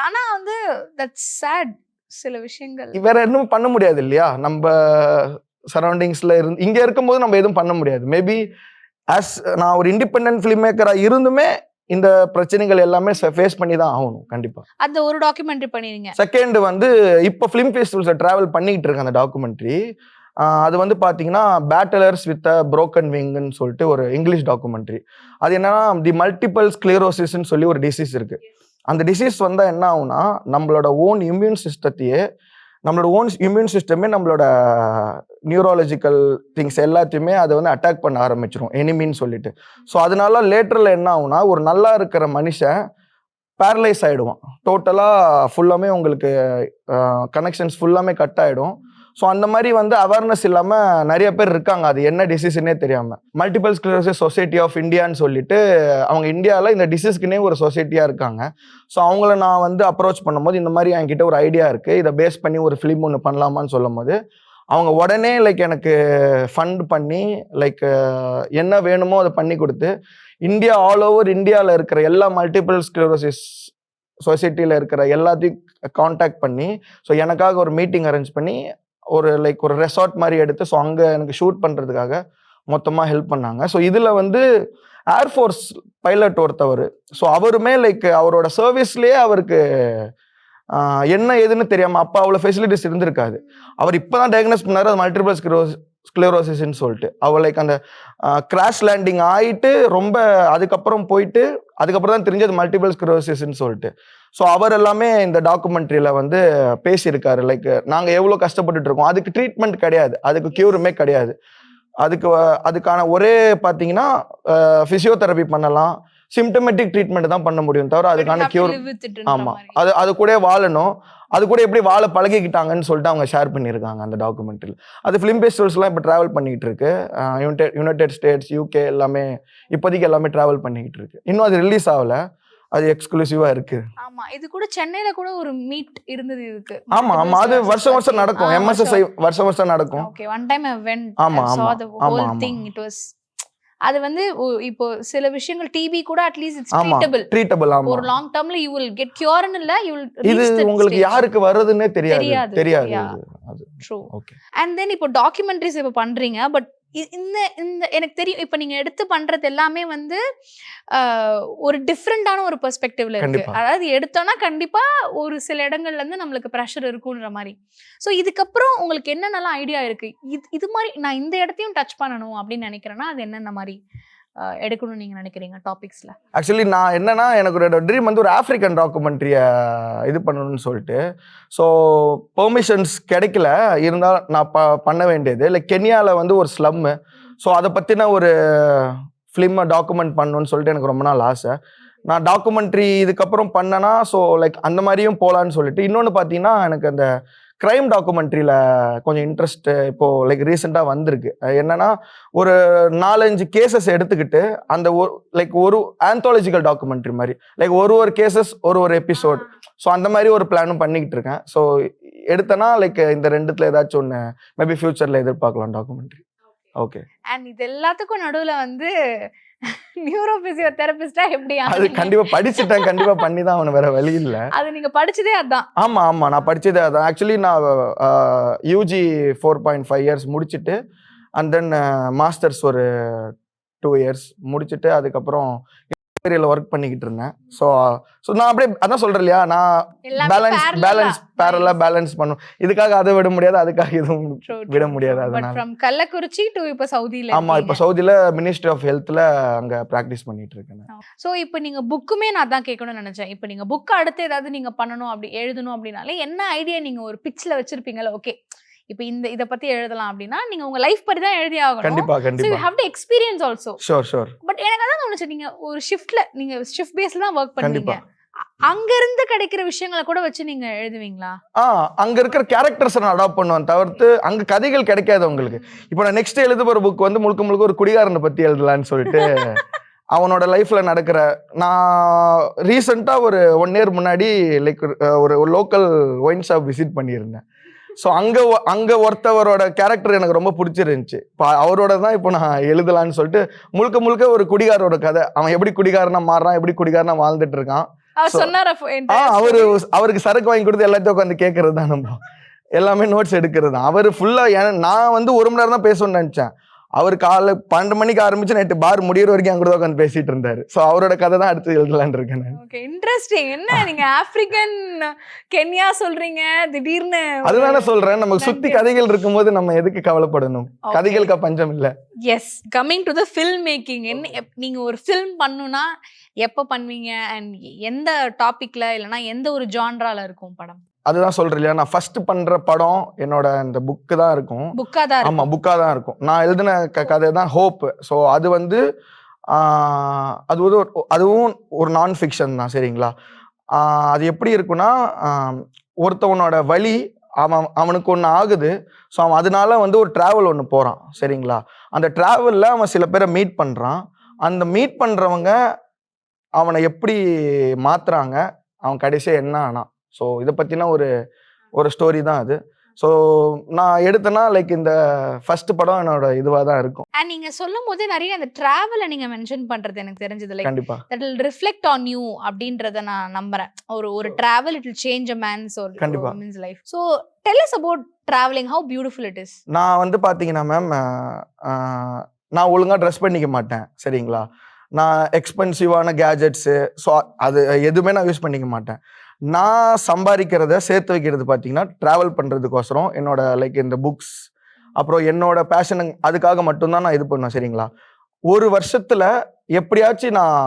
ஆனா வந்து தட்ஸ் சேட். சில விஷயங்கள் வேற எதுவும் பண்ண முடியாது இல்லையா, நம்ம சரௌண்டிங்ஸ்ல இருந்து இங்க இருக்கும்போது நம்ம எதுவும் பண்ண முடியாது. மேபி நான் ஒரு இண்டிபெண்டன்ட் ஃபிலிம் மேக்கரா இருந்துமே இந்த பிரச்சனைகள் எல்லாமே ஃபேஸ் பண்ணி தான் ஆகணும் கண்டிப்பா. அந்த ஒரு டாக்குமெண்ட்ரி பண்ணிருங்க. செகண்ட் வந்து இப்போ ஃபிலிம் ஃபெஸ்டிவல்ஸ்ல டிராவல் பண்ணிட்டு இருக்கேன் அந்த டாக்குமெண்ட்ரி. அது வந்து பார்த்தீங்கன்னா பேட்டலர்ஸ் வித் அ புரோக்கன் விங்னு சொல்லிட்டு ஒரு இங்கிலீஷ் டாக்குமெண்ட்ரி. அது என்னன்னா தி மல்டிபிள் ஸ்க்ளரோசிஸ்ன்னு சொல்லி ஒரு டிசீஸ் இருக்கு. அந்த டிசீஸ் வந்தால் என்ன ஆகும்னா நம்மளோட ஓன் இம்யூன் சிஸ்டமே நம்மளோட நியூரலாஜிக்கல் திங்ஸ் எல்லாத்தையுமே அதை வந்து அட்டாக் பண்ண ஆரம்பிச்சிடும், எனிமின்னு சொல்லிட்டு. ஸோ அதனால லேட்டரில் என்ன ஆகும்னா ஒரு நல்லா இருக்கிற மனுஷன் பேரலைஸ் ஆகிடுவான் டோட்டலாக, ஃபுல்லாமே உங்களுக்கு கனெக்ஷன்ஸ் ஃபுல்லாமே கட் ஆகிடும். ஸோ அந்த மாதிரி வந்து அவேர்னஸ் இல்லாமல் நிறைய பேர் இருக்காங்க, அது என்ன டிசீஸ்னே தெரியாமல். மல்டிபிள் ஸ்க்ளரோசிஸ் சொசைட்டி ஆஃப் இந்தியான்னு சொல்லிட்டு அவங்க இந்தியாவில் இந்த டிசீஸ்க்குனே ஒரு சொசைட்டியாக இருக்காங்க. ஸோ அவங்கள நான் வந்து அப்ரோச் பண்ணும்போது இந்த மாதிரி என்கிட்ட ஒரு ஐடியா இருக்குது, இதை பேஸ் பண்ணி ஒரு ஃபிலிம் ஒன்று பண்ணலாமான்னு சொல்லும் போது அவங்க உடனே லைக் எனக்கு ஃபண்ட் பண்ணி லைக் என்ன வேணுமோ அதை பண்ணி கொடுத்து இந்தியா ஆல் ஓவர் இந்தியாவில் இருக்கிற எல்லா மல்டிபிள் ஸ்க்ளரோசிஸ் சொசைட்டியில் இருக்கிற எல்லாத்தையும் காண்டாக்ட் பண்ணி ஸோ எனக்காக ஒரு மீட்டிங் அரேஞ்ச் பண்ணி ஒரு ரெசார்ட் மாதிரி எடுத்து ஸோ அங்கே எனக்கு ஷூட் பண்ணுறதுக்காக மொத்தமாக ஹெல்ப் பண்ணாங்க. ஸோ இதில் வந்து ஏர்ஃபோர்ஸ் பைலட் ஒருத்தவர், ஸோ அவருமே லைக் அவரோட சர்வீஸ்லேயே அவருக்கு என்ன ஏதுன்னு தெரியாமல் அப்போ அவ்வளோ ஃபெசிலிட்டிஸ் இருந்திருக்காது. அவர் இப்போ தான் டயக்னோஸ் பண்ணார் அது மல்டிபிள் ஸ்க்ளரோசிஸ்ன்னு சொல்லிட்டு. அவர் லைக் அந்த கிராஷ் லேண்டிங் ஆகிட்டு ரொம்ப அதுக்கப்புறம் தான் தெரிஞ்சது மல்டிபிள் ஸ்க்ளரோசிஸ்ன்னு சொல்லிட்டு. ஸோ அவர் எல்லாமே இந்த டாக்குமெண்ட்ரியில் வந்து பேசியிருக்காரு, லைக் நாங்கள் எவ்வளோ கஷ்டப்பட்டுட்டு இருக்கோம், அதுக்கு ட்ரீட்மெண்ட் கிடையாது, அதுக்கு க்யூருமே கிடையாது, அதுக்கான ஒரே பார்த்தீங்கன்னா ஃபிசியோதெரப்பி பண்ணலாம், சிம்டமேட்டிக் ட்ரீட்மெண்ட் தான் பண்ண முடியும் தவிர அதுக்கான கியூர். ஆமாம், அது கூட வாழணும், அது கூட எப்படி வாழ பழகிக்கிட்டாங்கன்னு சொல்லிட்டு அவங்க ஷேர் பண்ணியிருக்காங்க அந்த டாக்குமெண்ட்ரியில். அது ஃபிலிம் ஃபெஸ்டிவல்ஸ்லாம் இப்போ ட்ராவல் பண்ணிக்கிட்டு இருக்கு, யுனைடெட் ஸ்டேட்ஸ், யூகே எல்லாமே இப்போதைக்கு எல்லாமே ட்ராவல் பண்ணிக்கிட்டு இருக்கு. இன்னும் அது ரிலீஸ் ஆகலை, அது எக்ஸ்க்ளூசிவா இருக்கு. ஆமா, இது கூட சென்னையில கூட ஒரு மீட் இருந்தது இதுக்கு. ஆமா, அது வருஷம் நடக்கும், MSSI வருஷம் நடக்கும். Okay, one time I went and saw the whole thing. It was அது வந்து இப்போ சில விஷயங்கள் டிபி கூட அட்லீஸ்ட் இட்ஸ் ட்ரீட்டபிள். ஆமா, ஒரு long டர்ம்ல you will get cure ன்னு இல்ல, you will இது உங்களுக்கு யாருக்கு வருதுன்னே தெரியாது. அது ட்ரூ. ஓகே, and then இப்போ டாக்குமெண்ட்ரிஸ் இப்போ பண்றீங்க, பட் இந்த எனக்கு தெரியும் இப்போ நீங்க எடுத்து பண்றது எல்லாமே வந்து ஒரு டிஃப்ரெண்டான ஒரு பெர்ஸ்பெக்டிவ்ல இருக்கு. அதாவது எடுத்தோம்னா கண்டிப்பா ஒரு சில இடங்கள்ல இருந்து நம்மளுக்கு ப்ரெஷர் இருக்குன்ற மாதிரி. ஸோ இதுக்கப்புறம் உங்களுக்கு என்னென்னலாம் ஐடியா இருக்கு, இது மாதிரி நான் இந்த இடத்தையும் டச் பண்ணணும் அப்படின்னு நினைக்கிறேன்னா அது என்னென்ன மாதிரி எடுக்கணும்னு நீங்க நினைக்கிறீங்க டாபிக்ஸ்ல? ஆக்சுவலி நான் என்னன்னா எனக்கு ஒரு ட்ரீம் வந்து ஒரு ஆப்பிரிக்கன் டாக்குமெண்ட்ரியை இது பண்ணணும்னு சொல்லிட்டு. ஸோ பெர்மிஷன்ஸ் கிடைக்கல, இருந்தால் நான் பண்ண வேண்டியது லைக் கென்யாவில் வந்து ஒரு ஸ்லம்மு. ஸோ அதை பற்றின ஒரு ஃபிலிமை டாக்குமெண்ட் பண்ணணும்னு சொல்லிட்டு எனக்கு ரொம்ப நாள் ஆசை. நான் டாக்குமெண்ட்ரி இதுக்கப்புறம் பண்ணேன்னா ஸோ லைக் அந்த மாதிரியும் போகலான்னு சொல்லிட்டு. இன்னொன்று பார்த்தீங்கன்னா எனக்கு அந்த க்ரைம் டாக்குமெண்ட்ரியில் கொஞ்சம் இன்ட்ரெஸ்ட் இப்போது லைக் ரீசெண்டாக வந்திருக்கு. என்னன்னா ஒரு 4-5 கேசஸ் எடுத்துக்கிட்டு அந்த ஒரு ஆந்தாலஜிக்கல் டாக்குமெண்ட்ரி மாதிரி லைக் ஒரு கேசஸ் ஒரு எபிசோட். ஸோ அந்த மாதிரி ஒரு பிளானும் பண்ணிக்கிட்டு இருக்கேன். ஸோ எடுத்தேன்னா லைக் இந்த 2த்துல ஏதாச்சும் ஒன்று மேபி ஃபியூச்சரில் எதிர்பார்க்கலாம் டாக்குமெண்ட்ரி. ஓகே. அண்ட் இது எல்லாத்துக்கும் நடுவில் வந்து நியூரோ பிசியோதெரபிஸ்டா எப்படி அது கண்டிப்பா படிச்சுட்டேன், கண்டிப்பா பண்ணி தான் அவனு, வேற வழி இல்ல. அது நீங்க படிச்சதே அதான்? ஆமா ஆமா, நான் படிச்சதே அதான். ஆக்சுவலி நான் யூஜி 4.5 இயர்ஸ் முடிச்சுட்டு அண்ட் தென் மாஸ்டர்ஸ் ஒரு 2 இயர்ஸ் முடிச்சுட்டு அதுக்கப்புறம் ஏரியாவில் ஒர்க் பண்ணிக்கிட்டு இருந்தேன். ஸோ நான் அப்படியே அதான் சொல்றேன் இல்லையா, நான் பேலன்ஸ் பண்ணும். இதுக்காக அதை விட முடியாது, அதுக்காக இதுவும் விட முடியாது. அதனால கள்ளக்குறிச்சி டு இப்போ சவுதியில. ஆமா, இப்போ சவுதியில மினிஸ்ட்ரி ஆஃப் ஹெல்த்ல அங்க பிராக்டிஸ் பண்ணிட்டு இருக்கேன். ஸோ இப்போ நீங்க புக்குமே நான் தான் கேட்கணும்னு நினைச்சேன். இப்போ நீங்க புக் அடுத்து ஏதாவது நீங்க பண்ணணும் அப்படி எழுதணும் அப்படின்னாலே என்ன ஐடியா நீங்க ஒரு பிட்ச்ல வச்சிருப்பீங்கல்ல, ஓகே இப்போ இத பத்தி எழுதலாம் அப்படின்னா நீங்க உங்க லைஃப் பத்தி தான் எழுதி ஆகணும். கண்டிப்பா கண்டிப்பா. So you have to experience also. Sure. But எனக்கு அதான் தோணுச்சு, நீங்க ஒரு ஷிஃப்ட் பேஸ்ல தான் வர்க் பண்ணீங்க. அங்க இருந்து கிடைக்கிற விஷயங்களை கூட வச்சு நீங்க எழுதுவீங்களா? அங்க இருக்கிற கேரக்டர்ஸ் நான் அடாப்ட் பண்ணுவேன் தவிர்த்து அங்க கதைகள் கிடைக்காது உங்களுக்கு. இப்போ நான் நெக்ஸ்ட் எழுத போற புக் வந்து முழுக்க ஒரு குடிகாரனை பத்தி எழுதலான்னு சொல்லிட்டு அவனோட லைஃப்ல நடக்கிற, நான் ரீசெண்டா ஒரு 1 இயர் முன்னாடி லைக் ஒரு லோக்கல் ஒயின் ஷாப் விசிட் பண்ணியிருந்தேன். ஸோ அங்க ஒருத்தவரோட கேரக்டர் எனக்கு ரொம்ப பிடிச்சிருந்துச்சு. இப்போ அவரோட தான் இப்போ நான் எழுதலான்னு சொல்லிட்டு முழுக்க ஒரு குடிகாரோட கதை. அவன் எப்படி குடிகாரனா மாறுறான், எப்படி குடிகாரனா வாழ்ந்துட்டு இருக்கான். அவருக்கு சரக்கு வாங்கி கொடுத்து எல்லாத்தையும் உட்காந்து கேட்கறது தான், நம்ம எல்லாமே நோட்ஸ் எடுக்கிறது தான். அவர் ஃபுல்லா நான் வந்து 1 மணி நேரம் தான் பேசணும்னு நினைச்சேன். அவர் காலை 12 மணிக்கு ஆரம்பிச்சு நைட்டு பார் முடிகிற வரைக்கும் அங்கே கூட உட்காந்து பேசிட்டு இருந்தாரு. ஸோ அவரோட கதை தான் அடுத்து எழுதலான்னு இருக்கேன். Okay, interesting. என்ன நீங்க ஆப்பிரிக்கன் கென்யா சொல்றீங்க திடீர்னு? அதுதானே சொல்றேன், நமக்கு சுத்தி கதைகள் இருக்கும்போது நம்ம எதுக்கு கவலைப்படணும்? கதைகளுக்கு பஞ்சம் இல்ல. Yes, coming to the film making. என்ன நீங்க ஒரு ஃபில்ம் பண்ணணும்னா எப்போ பண்ணுவீங்க அண்ட் எந்த டாபிக்ல இல்லைன்னா எந்த ஒரு ஜான்ரால இருக்கும் படம்? அதுதான் சொல்றேன் இல்லையா, நான் ஃபர்ஸ்ட் பண்ற படம் என்னோட இந்த புக்கு தான் இருக்கும். ஆமா, புக்கா தான் இருக்கும். நான் எழுதின கதை தான் ஹோப். ஸோ அது வந்து அதுவும் ஒரு நான் ஃபிக்ஷன் தான், சரிங்களா? அது எப்படி இருக்குன்னா, ஒருத்தவனோட வழி அவனுக்கு ஒன்று ஆகுது. ஸோ அவன் அதனால வந்து ஒரு டிராவல் ஒன்று போகிறான், சரிங்களா? அந்த டிராவலில் அவன் சில பேரை மீட் பண்ணுறான். அந்த மீட் பண்ணுறவங்க அவனை எப்படி மாற்றுறாங்க, அவன் கடைசியாக என்ன ஆனான். ஸோ இதை பற்றின ஒரு ஸ்டோரி தான் அது. ஸோ நான் எடுத்தேன்னா லைக் இந்த ஃபர்ஸ்ட் படம் என்னோட இதுவாக தான் இருக்கும். அண்ட் நீங்க சொல்லும் போது நிறைய அந்த டிராவலை நீங்க மென்ஷன் பண்றது எனக்கு தெரிஞ்சது. லைக் கண்டிப்பா that will reflect on you அப்படின்றத நான் நம்புறேன். ஒரு travel it will change a man's or woman's life. So tell us about traveling, how beautiful it is. நான் வந்து பார்த்தீங்கன்னா மேம், நான் ஒழுங்காக ட்ரெஸ் பண்ணிக்க மாட்டேன், சரிங்களா? நான் எக்ஸ்பென்சிவான கேஜெட்ஸு ஸோ அது எதுவுமே நான் யூஸ் பண்ணிக்க மாட்டேன். நான் சம்பாதிக்கிறத சேர்த்து வைக்கிறது பார்த்தீங்கன்னா ட்ராவல் பண்ணுறதுக்கோசரம், என்னோட லைக் இந்த புக்ஸ், அப்புறம் என்னோட பேஷன், அதுக்காக மட்டும்தான் நான் இது பண்ணுவேன், சரிங்களா? ஒரு வருஷத்தில் எப்படியாச்சும் நான்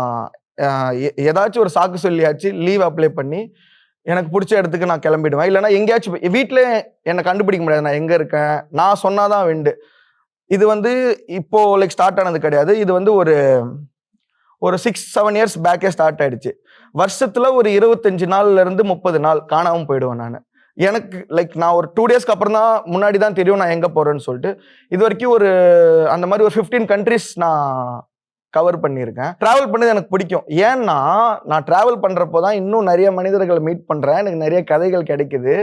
ஏதாச்சும் ஒரு சாக்கு சொல்லியாச்சும் லீவ் அப்ளை பண்ணி எனக்கு பிடிச்ச இடத்துக்கு நான் கிளம்பிடுவேன். இல்லைனா எங்கேயாச்சும் வீட்டிலே என்னை கண்டுபிடிக்க முடியாது, நான் எங்கே இருக்கேன், நான் சொன்னாதான் வெண்டு. இது வந்து இப்போ லைக் ஸ்டார்ட் ஆனது கிடையாது. இது வந்து ஒரு 6-7 இயர்ஸ் பேக்கே ஸ்டார்ட் ஆயிடுச்சு. வருஷத்துல ஒரு 25 நாள்ல இருந்து 30 நாள் காணாமல் போயிடுவேன் நான். எனக்கு லைக் நான் ஒரு 2 டேஸ்க்கு அப்புறம் தான் முன்னாடி தான் தெரியும் நான் எங்க போறேன்னு சொல்லிட்டு. இது வரைக்கும் அந்த மாதிரி ஒரு 15 கண்ட்ரிஸ் நான் கவர் பண்ணியிருக்கேன். டிராவல் பண்ணது எனக்கு பிடிக்கும். ஏன்னா நான் டிராவல் பண்றப்போ தான் இன்னும் நிறைய மனிதர்களை மீட் பண்றேன், எனக்கு நிறைய கதைகள் கிடைக்குது.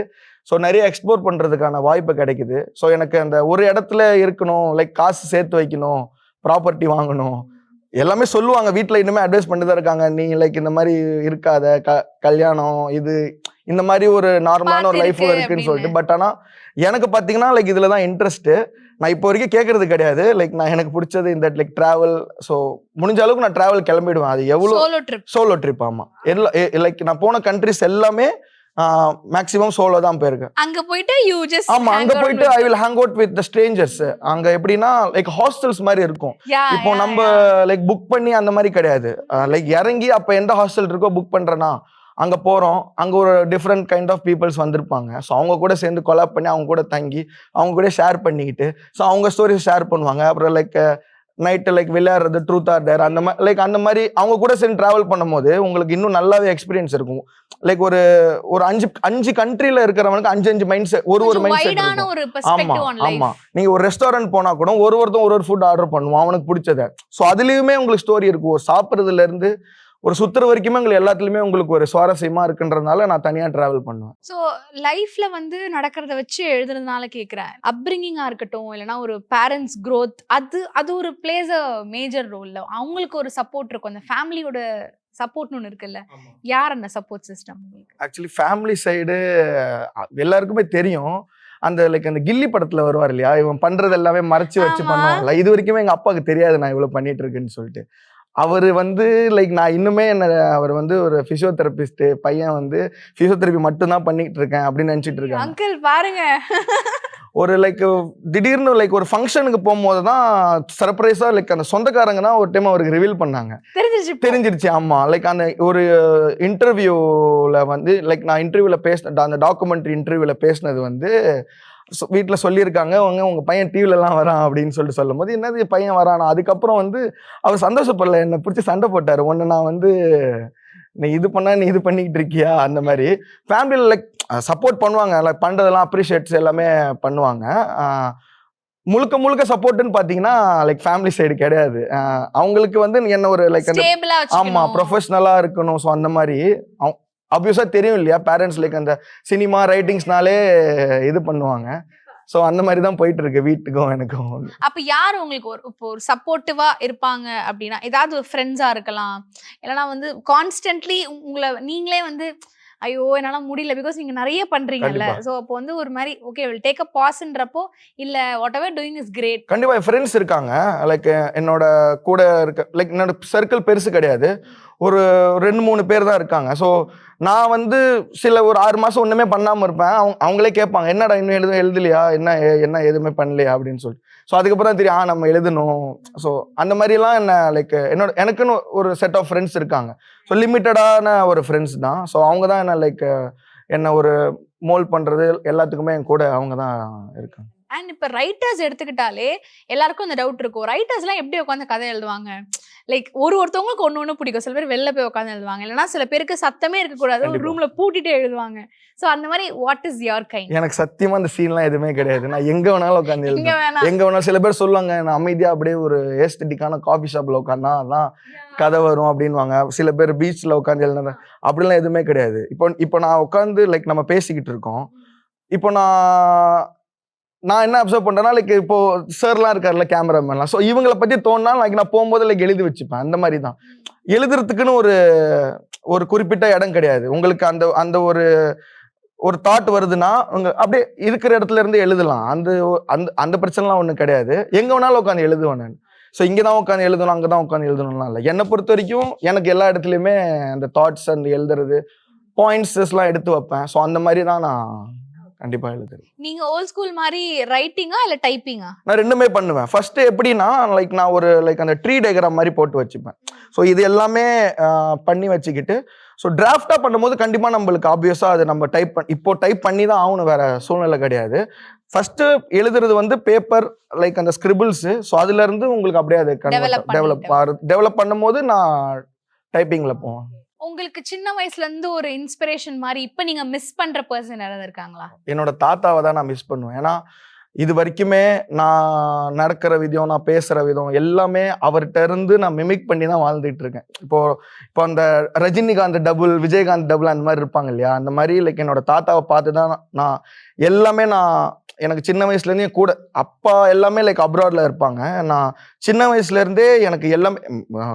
ஸோ நிறைய எக்ஸ்ப்ளோர் பண்றதுக்கான வாய்ப்பு கிடைக்குது. ஸோ எனக்கு அந்த ஒரு இடத்துல இருக்கணும், லைக் காசு சேர்த்து வைக்கணும், ப்ராப்பர்ட்டி வாங்கணும், எல்லாமே சொல்லுவாங்க வீட்டில், இன்னுமே அட்வைஸ் பண்ணிட்டு தான் இருக்காங்க. நீ லைக் இந்த மாதிரி இருக்காத, கல்யாணம் இது இந்த மாதிரி ஒரு நார்மலான ஒரு லைஃப் இருக்குன்னு சொல்லிட்டு. பட் ஆனால் எனக்கு பார்த்தீங்கன்னா லைக் இதில் தான் இன்ட்ரெஸ்ட்டு. நான் இப்போ வரைக்கும் கேட்கறது கிடையாது. லைக் நான் எனக்கு பிடிச்சது இந்த லைக் ட்ராவல். ஸோ முடிஞ்ச அளவுக்கு நான் ட்ராவல் கிளம்பிடுவேன். அது எவ்வளோ சோலோ ட்ரிப். ஆமாம், லைக் நான் போன கண்ட்ரிஸ் எல்லாமே மேக்ஸிமம் சோலோ தான் போயிருக்கேன். அங்க போயிட்டு அங்க போயிட்டு I will hang out with the strangers. அங்க எப்படின்னா லைக் ஹாஸ்டல்ஸ் மாதிரி இருக்கும். இப்போ நம்ம லைக் புக் பண்ணி அந்த மாதிரி கிடையாது. லைக் இறங்கி அப்ப எந்த ஹாஸ்டல் இருக்கோ புக் பண்றேன்னா அங்கே போகிறோம், அங்கே ஒரு டிஃப்ரெண்ட் கைண்ட் ஆஃப் பீப்புள்ஸ் வந்திருப்பாங்க. ஸோ அவங்க கூட சேர்ந்து கொலாப் பண்ணி அவங்க கூட தங்கி அவங்க கூட ஷேர் பண்ணிக்கிட்டு ஸோ அவங்க ஸ்டோரிஸ் ஷேர் பண்ணுவாங்க. அப்புறம் லைக் நைட்டு லைக் விளையாடுறது, ட்ரூத் ஆர் டேர், அந்த மாதிரி லைக் அந்த மாதிரி அவங்க கூட சேர்ந்து ட்ராவல் பண்ணும்போது உங்களுக்கு இன்னும் நல்லாவே எக்ஸ்பீரியன்ஸ் இருக்கும். லைக் ஒரு ஒரு 5 கண்ட்ரில இருக்கிறவனுக்கு 5 மைண்ட் செட், ஒரு மைண்ட் செட் இருக்கும். ஒரு ஆமா பெர்ஸ்பெக்டிவ் ஆன் ஆமா, லைஃப். நீங்க ஒரு ரெஸ்டாரண்ட் போனா கூட ஒருத்தன் ஒரு ஃபுட் ஆர்டர் பண்ணுவான் அவனுக்கு பிடிச்சத. ஸோ அதுலயுமே உங்களுக்கு ஸ்டோரி இருக்கும். ஒரு சாப்பிட்றதுல இருந்து ஒரு சுத்துற வரைக்குமே உங்களுக்கு எல்லாத்துலயுமே உங்களுக்கு ஒரு சுவாரஸ்யமா இருக்குன்றதுனால நான் தனியா டிராவல் பண்ணுவேன். ஸோ லைஃப்ல வந்து நடக்கிறத வச்சு எழுதுறதுனால கேட்குறேன். அப்ரிங்கிங்கா இருக்கட்டும், இல்லைன்னா ஒரு பேரண்ட்ஸ் growth, அது ஒரு பிளேஸ் அ மேஜர் ரோல்ல. அவங்களுக்கு ஒரு சப்போர்ட் இருக்கும். அந்த ஃபேமிலியோட சப்போர்ட்னு ஒன்று இருக்குல்ல, யார் அந்த சப்போர்ட் சிஸ்டம் உங்களுக்கு? ஆக்சுவலி ஃபேமிலி சைடு எல்லாருக்குமே தெரியும். அந்த லைக் அந்த கில்லி படத்துல வருவார் இல்லையா, இவன் பண்றது எல்லாமே மறைச்சு வச்சு ஆமா. பண்ணுவாங்கல்ல, இது வரைக்குமே எங்க அப்பாவுக்கு தெரியாது நான் இவ்வளவு பண்ணிட்டு இருக்கேன்னு சொல்லிட்டு. அவரு வந்து லைக் நான் இன்னுமே அவர் வந்து ஒரு பிசியோதெரபிஸ்ட் பையன், வந்து பிசியோதெரபி மட்டும் தான் பண்ணிட்டு இருக்கேன் அப்படின்னு நினைச்சிட்டு இருக்காங்க. அங்கிள் பாருங்க. ஒரு லைக் திடீர்னு லைக் ஒரு ஃபங்க்ஷனுக்கு போகும்போது தான் சர்ப்ரைஸா லைக் அந்த சொந்தக்காரங்க தான் ஒரு டைம் அவருக்கு ரிவீல் பண்ணாங்க. தெரிஞ்சிருச்சு. ஆமா, லைக் அந்த ஒரு இன்டர்வியூல வந்து லைக் நான் இன்டர்வியூல பேசின அந்த டாக்குமெண்ட்ரி இன்டர்வியூல பேசினது வந்து வீட்டில் சொல்லியிருக்காங்க, உங்க பையன் டிவிலலாம் வரான் அப்படின்னு சொல்லிட்டு சொல்லும் போது, என்னது பையன் வரானா? அதுக்கப்புறம் வந்து அவர் சந்தோஷப்படல, என்னை பிடிச்சி சண்டை போட்டார். ஒன்று நான் வந்து நீ இது பண்ணா நீ இது பண்ணிக்கிட்டு இருக்கியா, அந்த மாதிரி. ஃபேமிலியில் லைக் சப்போர்ட் பண்ணுவாங்க, லைக் பண்ணுறதெல்லாம் அப்ரிஷியேட்ஸ் எல்லாமே பண்ணுவாங்க. முழுக்க முழுக்க சப்போர்ட்னு பார்த்தீங்கன்னா லைக் ஃபேமிலி சைடு கிடையாது. அவங்களுக்கு வந்து என்ன ஒரு லைக் ஆமா ப்ரொஃபஷனலாக இருக்கணும். ஸோ அந்த மாதிரி ஆப்வியஸாக தெரியும் இல்லையா, பேரண்ட்ஸ் லைக் அந்த சினிமா ரைட்டிங்ஸ்னாலே இது பண்ணுவாங்க. ஸோ அந்த மாதிரி தான் போயிட்டு இருக்கு வீட்டுக்கும் எனக்கும். அப்போ யார் உங்களுக்கு இப்போ ஒரு சப்போர்ட்டிவா இருப்பாங்க அப்படின்னா, ஏதாவது ஒரு ஃப்ரெண்ட்ஸா இருக்கலாம், இல்லைன்னா வந்து கான்ஸ்டன்ட்லி உங்களை நீங்களே வந்து ஐயோ என்னால முடியல, பிகாஸ் நீங்க நிறைய பண்றீங்கல்ல. ஸோ அப்போ வந்து ஒரு மாதிரி ஓகே வில் டேக் அ பாஸ்ன்றப்போ, இல்ல whatever doing is great. கண்டிப்பா ஃப்ரெண்ட்ஸ் இருக்காங்க. லைக் என்னோட கூட இருக்க லைக் என்னோட சர்க்கிள் பெருசு கிடையாது, ஒரு 2-3 பேர் தான் இருக்காங்க. ஸோ நான் வந்து சில ஒரு 6 மாதம் ஒன்றுமே பண்ணாமல் இருப்பேன். அவங்களே கேட்பாங்க, என்னடா இன்னும் எழுதலையா, என்ன எதுவுமே பண்ணலையா அப்படின்னு சொல்லிட்டு. ஸோ அதுக்கப்புறம் தான் தெரியும் நம்ம எழுதணும். ஸோ அந்த மாதிரிலாம் என்ன லைக் எனக்குன்னு ஒரு செட் ஆஃப் ஃப்ரெண்ட்ஸ் இருக்காங்க. ஸோ லிமிட்டடான ஒரு ஃப்ரெண்ட்ஸ் தான். ஸோ அவங்க தான் என்ன லைக் என்ன ஒரு மோல்ட் பண்ணுறது எல்லாத்துக்குமே என் கூட அவங்க தான் இருக்காங்க. அண்ட் இப்போ ரைட்டர்ஸ் எடுத்துக்கிட்டாலே எல்லாருக்கும் அந்த டவுட் இருக்கும், ரைட்டர்ஸ்லாம் எப்படி உட்காந்து கதை எழுதுவாங்க? லைக் ஒருத்தவங்களுக்கு ஒன்று பிடிக்கும். சில பேர் வெளில போய் உட்காந்து எழுதுவாங்க, இல்லைன்னா சில பேருக்கு சத்தமே இருக்கக்கூடாது, ஒரு ரூம்ல பூட்டிட்டு எழுதுவாங்க. ஸோ அந்த மாதிரி வாட் இஸ் யுவர் கைண்ட்? எனக்கு சத்தியமா அந்த சீன்லாம் எதுவுமே கிடையாது. நான் எங்க வேணாலும் உட்காந்து எழுதுவேன், எங்க வேணாலும். சில பேர் சொல்லுவாங்க நான் அமைதியா அப்படியே ஒரு ஏஸ்தட்டிக்கான காஃபி ஷாப்ல உட்காந்தா அதான் கதை வரும் அப்படின்வாங்க. சில பேர் பீச்ல உட்காந்து எழுதுனேன், அப்படிலாம் எதுவுமே கிடையாது. இப்போ நான் உட்காந்து லைக் நம்ம பேசிக்கிட்டு இருக்கோம். இப்போ நான் என்ன அப்சர்வ் பண்றேன்னா லைக் இப்போ சார்லாம் இருக்காருல்ல கேமராமேன்லாம், ஸோ இவங்களை பத்தி தோணுனா லைக் நான் போகும்போது லைக் எழுதி வச்சுப்பேன். அந்த மாதிரி தான். எழுதுறதுக்குன்னு ஒரு குறிப்பிட்ட இடம் கிடையாது. உங்களுக்கு அந்த ஒரு தாட் வருதுன்னா உங்க அப்படியே இருக்கிற இடத்துல இருந்து எழுதலாம். அந்த பிரச்சனைலாம் ஒன்றும் கிடையாது. எங்க வேணாலும் உட்காந்து எழுதுவேன் நான். ஸோ இங்கே தான் உட்காந்து எழுதணும், அங்கே தான் உட்காந்து எழுதணும்லாம் இல்லை. என்னை பொறுத்த வரைக்கும் எனக்கு எல்லா இடத்துலையுமே அந்த தாட்ஸ் அந்த எழுதுறது பாயிண்ட்ஸ்லாம் எடுத்து வைப்பேன். ஸோ அந்த மாதிரி தான் நான் கண்டிப்பா எழுதுறேன். நீங்க ஓல்ட் ஸ்கூல் மாதிரி ரைட்டிங்கா இல்ல டைப்பிங்கா? நான் ரெண்டுமே பண்ணுவேன். ஃபர்ஸ்ட் எப்படின்னா லைக் நான் ஒரு லைக் அந்த ட்ரீ டயக்ராம் மாதிரி போட்டு வச்சுப்பேன். ஸோ இது எல்லாமே பண்ணி வச்சுக்கிட்டு ஸோ டிராஃப்டாக பண்ணும்போது கண்டிப்பாக நம்மளுக்கு ஆப்வியஸாக அது நம்ம டைப் பண்ணி தான் ஆகணும், வேற சூழ்நிலை கிடையாது. ஃபர்ஸ்ட் எழுதுறது வந்து பேப்பர் லைக் அந்த ஸ்கிரிபிள்ஸ். ஸோ அதுல இருந்து உங்களுக்கு அப்படியே அது டெவலப் பண்ணும்போது நான் டைப்பிங்ல போவேன். உங்களுக்கு சின்ன வயசுல இருந்து ஒரு இன்ஸ்பிரேஷன் மாதிரி இப்ப நீங்க மிஸ் பண்ற பர்சன் யாராவது இருக்காங்களா? என்னோட தாத்தாவை தான் நான் மிஸ் பண்ணுவேன். ஏன்னா இது வரைக்குமே நான் நடக்கிற விதம், நான் பேசுற விதம் எல்லாமே அவர்கிட்ட இருந்து நான் மிமிக் பண்ணி தான் வாழ்ந்துட்டு இருக்கேன். இப்போ அந்த ரஜினிகாந்த் டபுள், விஜயகாந்த் டபுள் அந்த மாதிரி இருப்பாங்க இல்லையா, அந்த மாதிரி லைக் என்னோட தாத்தாவை பார்த்து தான் நான் எல்லாமே எனக்கு சின்ன வயசுலேருந்தே கூட அப்பா எல்லாமே லைக் அப்ராட்ல இருப்பாங்க. நான் சின்ன வயசுலேருந்தே எனக்கு எல்லாமே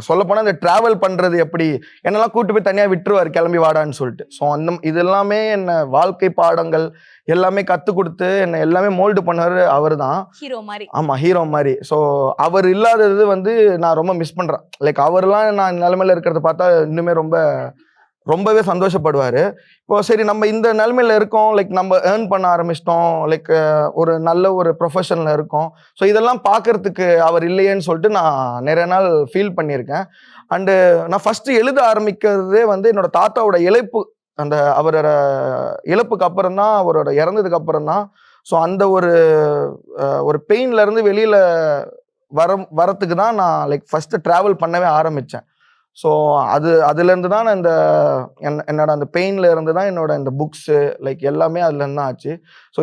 சொல்லப்போனால் இந்த ட்ராவல் பண்ணுறது எப்படி என்னெல்லாம் கூட்டு போய் தனியாக விட்டுருவார் கிளம்பி வாடான்னு சொல்லிட்டு. ஸோ இது எல்லாமே என்ன வாழ்க்கை பாடங்கள் எல்லாமே கற்றுக் கொடுத்து என்னை எல்லாமே மோல்டு பண்ணார் அவர் தான். ஹீரோ மாதிரி. ஆமாம், ஹீரோ மாதிரி. ஸோ அவர் இல்லாதது வந்து நான் ரொம்ப மிஸ் பண்ணுறேன். லைக் அவர்லாம் நான் நிலைமையில இருக்கிறத பார்த்தா இன்னுமே ரொம்ப ரொம்பவே சந்தோஷப்படுவார். இப்போ சரி நம்ம இந்த நிலைமையில இருக்கோம், லைக் நம்ம ஏர்ன் பண்ண ஆரம்பிச்சிட்டோம், லைக் ஒரு நல்ல ஒரு ப்ரொஃபஷனில் இருக்கோம். ஸோ இதெல்லாம் பார்க்கறதுக்கு அவர் இல்லையேன்னு சொல்லிட்டு நான் நிறைய நாள் ஃபீல் பண்ணியிருக்கேன். அண்டு நான் ஃபஸ்ட்டு எழுத ஆரம்பிக்கிறதே வந்து என்னோட தாத்தாவோட இழப்பு, அந்த அவரோட இழப்புக்கு அப்புறம் தான், அவரோட இறந்ததுக்கு அப்புறம் தான். ஸோ அந்த ஒரு பெயின்லேருந்து வெளியில் வரத்துக்கு தான் நான் லைக் ஃபஸ்ட்டு ட்ராவல் பண்ணவே ஆரம்பித்தேன். ஸோ அதுலேருந்து தான் நான் என்னோட அந்த பெயினில் இருந்து தான் என்னோட இந்த புக்ஸு லைக் எல்லாமே அதுலேருந்து தான் ஆச்சு. ஸோ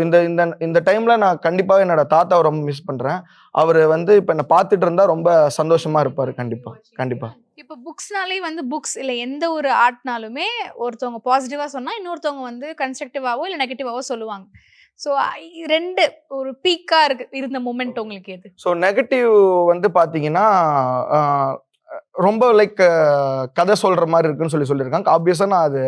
இந்த டைமில் நான் கண்டிப்பாக என்னோட தாத்தாவை ரொம்ப மிஸ் பண்ணுறேன். அவர் வந்து இப்போ என்னை பார்த்துட்டு இருந்தால் ரொம்ப சந்தோஷமாக இருப்பார். கண்டிப்பாக. இப்போ புக்ஸ்னாலே வந்து புக்ஸ் இல்லை எந்த ஒரு ஆர்ட்னாலுமே ஒருத்தவங்க பாசிட்டிவாக சொன்னால் இன்னொருத்தவங்க வந்து கன்ஸ்ட்ரக்டிவாவோ இல்லை நெகட்டிவாவோ சொல்லுவாங்க. ஸோ 2 ஒரு பீக்காக இருந்த மூமெண்ட் உங்களுக்கு எது? ஸோ நெகட்டிவ் வந்து பார்த்தீங்கன்னா ரொம்ப லைக் கதை சொல்கிற மாதிரி இருக்குன்னு சொல்லியிருக்காங்க. ஆப்வியஸாக நான் அது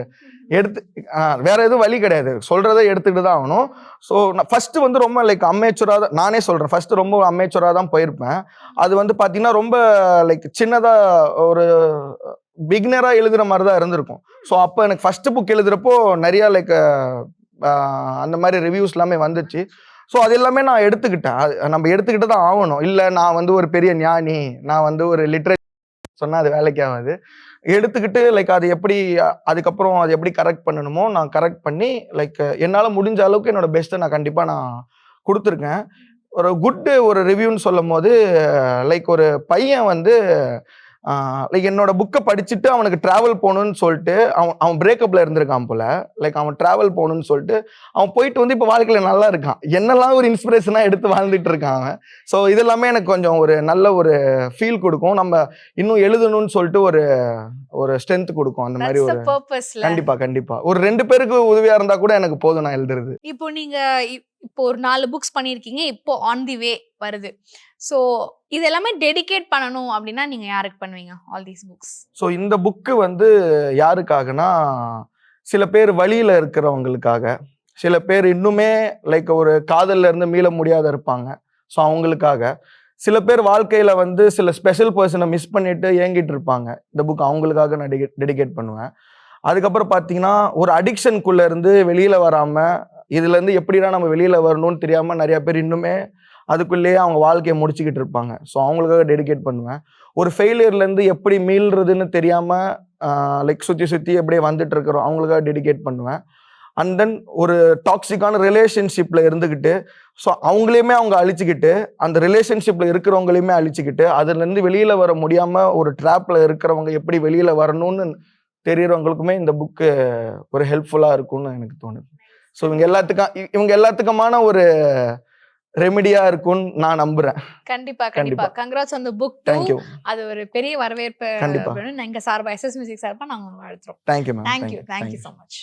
வேற எதுவும் வழி கிடையாது, சொல்கிறத எடுத்துக்கிட்டு தான் ஆகணும். ஸோ நான் ஃபஸ்ட்டு வந்து ரொம்ப லைக் அம்மேச்சுராக தான், நானே சொல்கிறேன், ஃபஸ்ட்டு ரொம்ப அம்மேச்சுராக தான் போயிருப்பேன். அது வந்து பார்த்தீங்கன்னா ரொம்ப லைக் சின்னதாக ஒரு பிகினராக எழுதுகிற மாதிரி தான் இருந்திருக்கும். ஸோ அப்போ எனக்கு ஃபஸ்ட்டு புக் எழுதுகிறப்போ நிறையா லைக் அந்த மாதிரி ரிவ்யூஸ் எல்லாமே வந்துச்சு. ஸோ அது எல்லாமே நான் எடுத்துக்கிட்டேன். நம்ம எடுத்துக்கிட்டு தான் ஆகணும். இல்லை நான் வந்து ஒரு பெரிய ஞானி, நான் வந்து ஒரு லிட்ரேச்சர் சொன்னால் அது வேலைக்கு ஆகாது. எடுத்துக்கிட்டு லைக் அது எப்படி அதுக்கப்புறம் அது எப்படி கரெக்ட் பண்ணணுமோ நான் கரெக்ட் பண்ணி லைக் என்னால் முடிஞ்ச அளவுக்கு என்னோட பெஸ்ட்டை நான் கண்டிப்பாக நான் கொடுத்துருக்கேன். ஒரு ரிவ்யூன்னு சொல்லும் போது லைக் ஒரு பையன் வந்து லைக் என்னோட புக்கை படிச்சுட்டு அவனுக்கு ட்ராவல் போகணுன்னு சொல்லிட்டு அவன் பிரேக்கப்பில் இருந்திருக்கான் போல. லைக் அவன் ட்ராவல் போகணுன்னு சொல்லிட்டு அவன் போயிட்டு வந்து இப்போ வாழ்க்கையில் நல்லா இருக்கான். என்னெல்லாம் ஒரு இன்ஸ்பிரேஷனாக எடுத்து வாழ்ந்துட்டு இருக்கான் அவன். ஸோ இதெல்லாமே எனக்கு கொஞ்சம் ஒரு நல்ல ஒரு ஃபீல் கொடுக்கும். நம்ம இன்னும் எழுதணும்னு சொல்லிட்டு ஒரு ஸ்ட்ரென்த் கொடுக்கும். அந்த மாதிரி ஒரு கண்டிப்பாக ஒரு 2 பேருக்கு உதவியாக இருந்தால் கூட எனக்கு போதும் நான் எழுதுறது. இப்போ நீங்கள் இப்போ ஒரு 4 புக்ஸ் பண்ணியிருக்கீங்க, இப்போ ஆன் தி வே வருது. ஸோ இது எல்லாமே டெடிகேட் பண்ணணும் அப்படின்னா நீங்கள் யாருக்கு பண்ணுவீங்க ஆல் தீஸ் புக்ஸ்? ஸோ இந்த புக்கு வந்து யாருக்காகனா, சில பேர் வழியில் இருக்கிறவங்களுக்காக, சில பேர் இன்னுமே லைக் ஒரு காதல்ல இருந்து மீள முடியாத இருப்பாங்க. ஸோ அவங்களுக்காக, சில பேர் வாழ்க்கையில் வந்து சில ஸ்பெஷல் பர்சனை மிஸ் பண்ணிட்டு ஏங்கிட்டு இருப்பாங்க. இந்த புக் அவங்களுக்காக நான் டெடிகேட் பண்ணுவேன். அதுக்கப்புறம் பார்த்தீங்கன்னா, ஒரு அடிக்ஷனுக்குள்ளே இருந்து வெளியில் வராமல், இதுலேருந்து எப்படின்னா நம்ம வெளியில் வரணும்னு தெரியாமல் நிறையா பேர் இன்னுமே அதுக்குள்ளேயே அவங்க வாழ்க்கையை முடிச்சுக்கிட்டு இருப்பாங்க. ஸோ அவங்களுக்காக டெடிகேட் பண்ணுவேன். ஒரு ஃபெயிலியர்லேருந்து எப்படி மீள்றதுன்னு தெரியாமல் லைக் சுற்றி எப்படியே வந்துட்டு இருக்கிறோம், அவங்களுக்காக டெடிகேட் பண்ணுவேன். அண்ட் தென் ஒரு டாக்ஸிக்கான ரிலேஷன்ஷிப்பில் இருந்துக்கிட்டு ஸோ அவங்களையுமே அவங்க அழிச்சிக்கிட்டு, அந்த ரிலேஷன்ஷிப்பில் இருக்கிறவங்களையுமே அழிச்சிக்கிட்டு, அதுலேருந்து வெளியில் வர முடியாமல் ஒரு ட்ராப்பில் இருக்கிறவங்க எப்படி வெளியில் வரணும்னு தெரிகிறவங்களுக்குமே இந்த புக்கு ஒரு ஹெல்ப்ஃபுல்லாக இருக்கும்னு எனக்கு தோணுது. ஸோ இவங்க எல்லாத்துக்குமான ஒரு ரெமிடியா இருக்கும்னு நான் நம்புறேன். கண்டிப்பா. Congrats on the book. Thank you. அது ஒரு பெரிய வரவேற்பு. எங்க சார்பா SS மியூசிக் சார்பா நாங்க வாழ்த்துறோம். Thank you ma'am. Thank you so much.